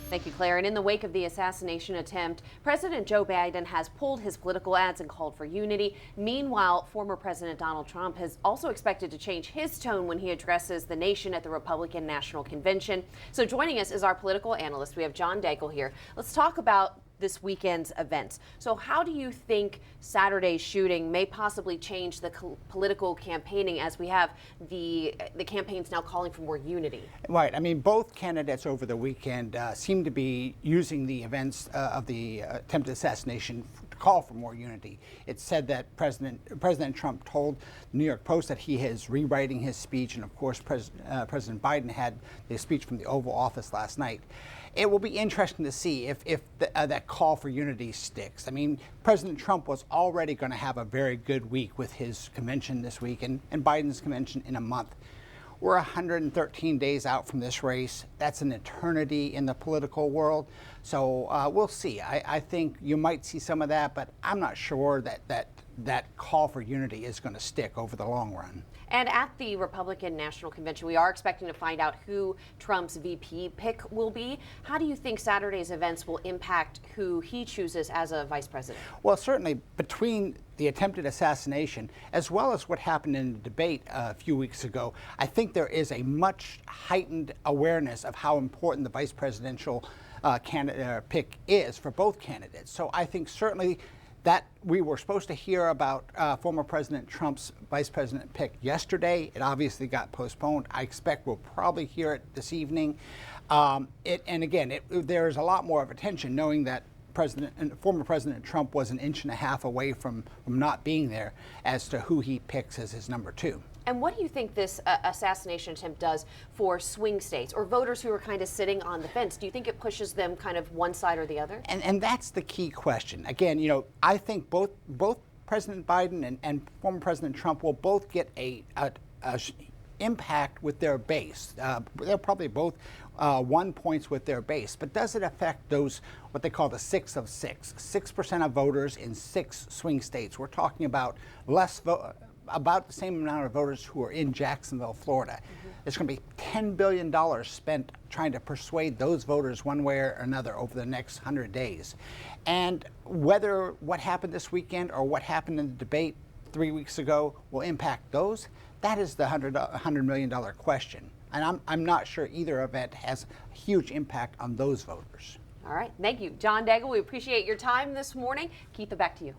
Thank you, Claire. And in the wake of the assassination attempt, President Joe Biden has pulled his political ads and called for unity. Meanwhile, former President Donald Trump is also expected to change his tone when he addresses the nation at the Republican National Convention. So joining us is our political analyst. We have John Daigle here. Let's talk about this weekend's events. So how do you think Saturday's shooting may possibly change the political campaigning as we have the campaigns now calling for more unity? Right. I mean, both candidates over the weekend seem to be using the events of the attempted assassination to call for more unity. It's said that President Trump told the New York Post that he is rewriting his speech, and of course President Biden had the speech from the Oval Office last night. It will be interesting to see if that call for unity sticks. I mean, President Trump was already going to have a very good week with his convention this week and Biden's convention in a month. We're 113 days out from this race. That's an eternity in the political world. So we'll see. I think you might see some of that, but I'm not sure that call for unity is going to stick over the long run. And at the Republican National Convention, we are expecting to find out who Trump's VP pick will be. How do you think Saturday's events will impact who he chooses as a vice president? Well, certainly between the attempted assassination as well as what happened in the debate a few weeks ago, I think there is a much heightened awareness of how important the vice presidential candidate pick is for both candidates. So I think certainly that we were supposed to hear about former President Trump's vice president pick yesterday. It obviously got postponed. I expect we'll probably hear it this evening. There is a lot more of attention knowing that former President Trump was an inch and a half away from not being there as to who he picks as his number two. And what do you think this assassination attempt does for swing states or voters who are kind of sitting on the fence? Do you think it pushes them kind of one side or the other? And that's the key question. Again, you know, I think both President Biden and former President Trump will both get a impact with their base. They're probably both 1 points with their base, but does it affect those, what they call the 6 of 6, 6% of voters in 6 swing states? We're talking about about the same amount of voters who are in Jacksonville, Florida. Mm-hmm. There's going to be $10 billion spent trying to persuade those voters one way or another over the next 100 days. And whether what happened this weekend or what happened in the debate 3 weeks ago will impact those, that is the $100 million question. And I'm not sure either event has a huge impact on those voters. All right. Thank you, John Daigle. We appreciate your time this morning. Keith, back to you.